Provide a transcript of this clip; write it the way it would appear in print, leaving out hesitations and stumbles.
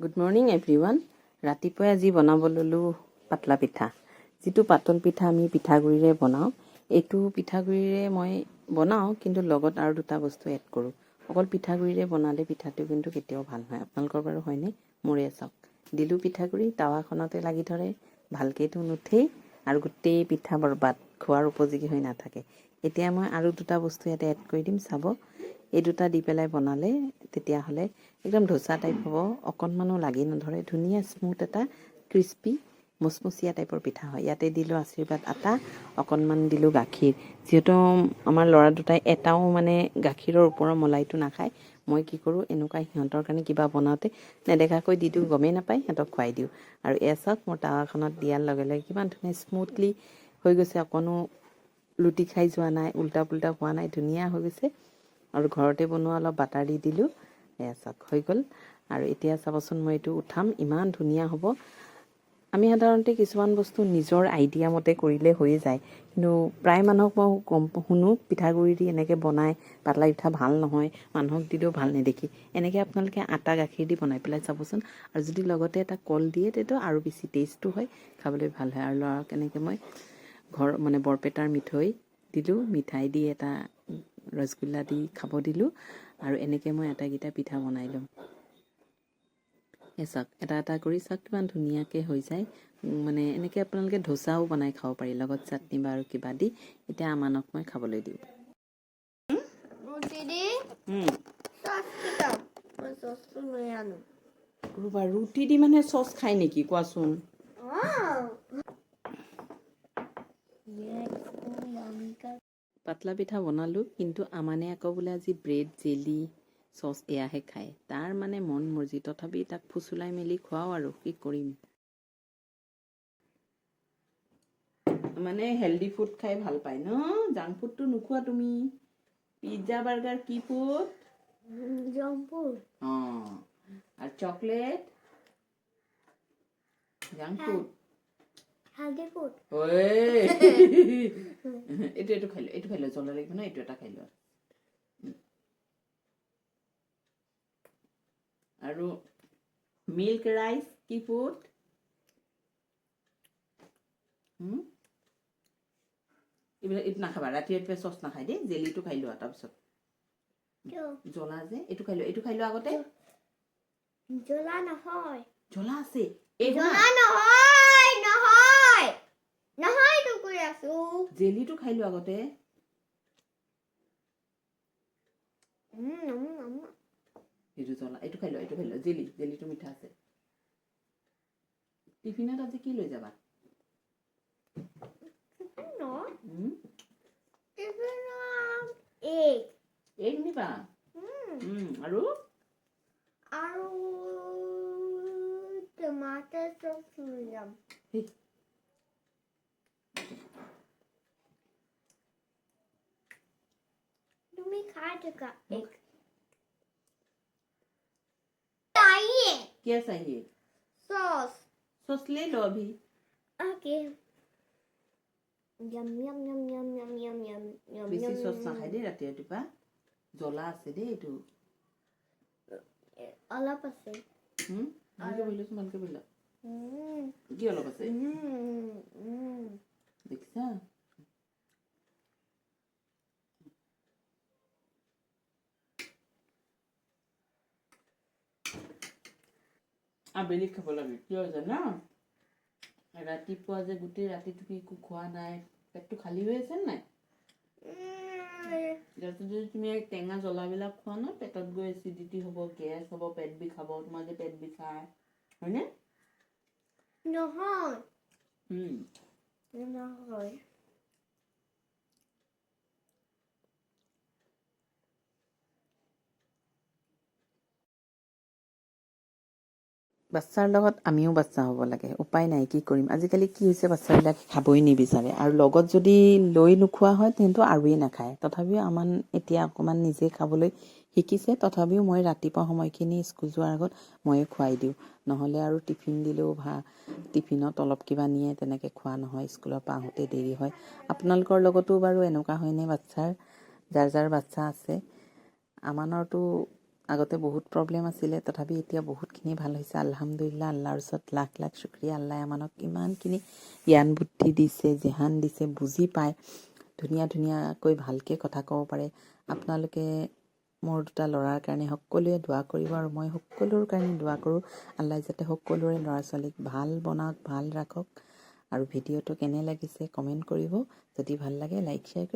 Good morning everyone. ৰাতিপুৱাই আজি বনাব ল'লোঁ পাতলা পিঠা। যিটো পাতল পিঠা আমি পিঠাগুড়িৰে বনাওঁ, এইটো পিঠাগুড়িৰে মই বনাওঁ, কিন্তু লগত আৰু দুটা বস্তু এড কৰোঁ। অকল পিঠাগুড়িৰে বনালে পিঠাটো কিন্তু কেতিয়াও ভাল নহয়। আপোনালোকৰ বাৰু হয়নে? মোৰে চাওক, দিলোঁ পিঠাগুড়ি, টাৱাখনতে লাগি ধৰে, ভালকৈতো নুঠেই আৰু গোটেই পিঠা বৰবাদ, খোৱাৰ উপযোগী হৈ নাথাকে। এতিয়া মই আৰু দুটা বস্তু ইয়াতে এড কৰি দিম, চাব। এই দুটা দি পেলাই বনালে তেতিয়াহ'লে একদম ধোচা টাইপ হ'ব, অকণমানো লাগি নধৰে, ধুনীয়া স্মুথ এটা ক্ৰিস্পি মচমচীয়া টাইপৰ পিঠা হয়। ইয়াতে দিলোঁ আশীৰ্বাদ আটা, অকণমান দিলোঁ গাখীৰ। যিহেতু আমাৰ ল'ৰা দুটাই এটাও মানে গাখীৰৰ ওপৰৰ মলাইটো নাখায়, মই কি কৰোঁ, এনেকুৱা সিহঁতৰ কাৰণে কিবা বনাওঁতে নেদেখাকৈ দি দিওঁ, গমেই নাপায়, সিহঁতক খুৱাই দিওঁ। আৰু এয়া চাওক, মোৰ টাৱাখনত দিয়াৰ লগে লগে কিমান ধুনীয়া স্মুথলি হৈ গৈছে, অকণো লুটি খাই যোৱা নাই, উল্টা পুল্টা হোৱা নাই, ধুনীয়া হৈ গৈছে। আৰু ঘৰতে বনোৱা অলপ বাটাৰ দি দিলোঁ, এয়া চাওক হৈ গ'ল। আৰু এতিয়া চাবচোন, মই এইটো উঠাম, ইমান ধুনীয়া হ'ব। আমি সাধাৰণতে কিছুমান বস্তু নিজৰ আইডিয়া মতে কৰিলে হৈয়ে যায়, কিন্তু প্ৰায় মানুহক মই শুনো পিঠাগুড়ি দি এনেকৈ বনাই পাতলা পিঠা ভাল নহয়, মানুহক দিলেও ভাল নেদেখি। এনেকৈ আপোনালোকে আটা গাখীৰ দি বনাই পেলাই চাবচোন, আৰু যদি লগতে এটা কল দিয়ে তেতিয়া আৰু বেছি টেষ্টটো হয়, খাবলৈ ভাল হয়। আৰু ল'ৰাক এনেকৈ মই মানে বৰপেটাৰ মিঠৈ দিলোঁ, মিঠাই দি এটা ৰসগোল্লা দি খাব দিলোঁ, আৰু এনেকৈ মই আটাইকেইটা পিঠা বনাই ল'ম। চাওক, এটা এটা কৰি চাওক কিমান ধুনীয়াকৈ হৈ যায়। মানে এনেকৈ আপোনালোকে ধোচাও বনাই খাব পাৰি, লগত চাটনি বা আৰু কিবা দি। এতিয়া আমানক মই খাবলৈ দিওঁ। ৰ'বা, ৰুটি দি মানে চচ খাই নেকি কোৱাচোন? পাতলা পিঠা বনালোঁ, কিন্তু আমানে আকৌ বোলে আজি ব্ৰেড জেলি চচ এয়াহে খায়। তাৰ মানে মন মৰ্জি, তথাপি তাক ফুচুলাই মেলি খুৱাওঁ আৰু কি কৰিম। মানে হেল্ডি ফুড খাই ভাল পায় ন? জাংক ফুডটো নোখোৱা তুমি? পিজ্জা বাৰ্গাৰ কি ফুড? Junk food. অঁ, আৰু chocolate junk food. Healthy food. এইটো খাই লো, এইটো খাই লো, জ্বলা লাগিব ন, এইটো এটা খাই লোৱা। আৰু মিল্ক ৰাইচ কি ফুড? এইবিলাক এইটো নাখাবা, ৰাতিপুৱা চচ নাখাই দেই, জেলিটো খাই লোৱা। তাৰপিছত জ্বলা যে এইটো খাই লোৱা, এইটো খাই লোৱা আগতে। জ্বলা নহয়, জ্বলা আছে, জ্বলা নহয়, নহয় নহয়, এইটো কৈ আছো। জেলিটো খাই লোৱা আগতে। এইটো জ্বলা, এইটো খাই লোৱা, এইটো খাই লোৱা, জেলিটো মিঠা আছে। টিফিনত আজি কি লৈ যাবা? এগ নিবা? আৰু টমাটাৰ চচ লৈ যাম। তুমি খাই থাকা এগ। क्या चाहिए? सॉस। सॉस ले लो अभी। ओके। यम यम यम यम यम यम यम यम। बेसी सॉस ना खाই দে ৰাতি ৰাতিপুৱা, জ্বলা আছে দেই এইটো। অলপ আছে। ভালকে বহিলোচোন, ভালকে বহিলা। কি অলপ আছে? দেখিছা? আবেলি খাব লাগে, কিয় জানা? ৰাতিপুৱা যে গোটেই ৰাতি তুমি একো খোৱা নাই, পেটটো খালী হৈ আছে নাই? যদি তুমি টেঙা জ্বলাবিলাক খোৱা ন, পেটত গৈ এচিডিটি হ'ব, গেছ হ'ব, পেট বিষাব। তোমাৰ যে পেট বিষায়, হয়নে? নহয়। নহয়। বাচ্ছাৰ লগত আমিও বাচ্ছা হ'ব লাগে, উপায় নাই, কি কৰিম। আজিকালি কি হৈছে, বাচ্ছাবিলাকে খাবই নিবিচাৰে, আৰু লগত যদি লৈ নোখোৱা হয় তেন্তে আৰুৱেই নাখায়। তথাপিও আমাৰ এতিয়া অকণমান নিজে খাবলৈ শিকিছে, তথাপিও মই ৰাতিপুৱা সময়খিনি স্কুল যোৱাৰ আগত ময়ে খুৱাই দিওঁ। নহ'লে আৰু টিফিন দিলেও টিফিনত অলপ কিবা নিয়ে, তেনেকৈ খোৱা নহয়, স্কুলৰ পৰা আহোঁতে দেৰি হয়। আপোনালোকৰ লগতো বাৰু এনেকুৱা হয়নে বাচ্ছাৰ? যাৰ যাৰ বাচ্ছা আছে, আমাৰতো আগতে বহুত প্ৰব্লেম আছিলে, তথাপি এতিয়া বহুতখিনি ভাল হৈছে আলহামদুলিল্লাহ। আল্লাহৰ ওচৰত লাখ লাখ শুক্ৰিয়া। আল্লাহ আমাক ইমানখিনি জ্ঞান বুদ্ধি দিছে, জেহান দিছে, বুজি পায়, ধুনীয়া ধুনীয়াকৈ ভালকৈ কথা ক'ব পাৰে। আপোনালোকে মোৰ দুটা ল'ৰাৰ কাৰণে সকলোৱে দোৱা কৰিব, আৰু মই সকলোৰ কাৰণে দোৱা কৰোঁ। আল্লাহ যাতে সকলোৰে ল'ৰা ছোৱালীক ভাল বনাওক, ভাল ৰাখক। আৰু ভিডিঅ'টো কেনে লাগিছে কমেণ্ট কৰিব। যদি ভাল লাগে লাইক শ্বেয়াৰ কৰি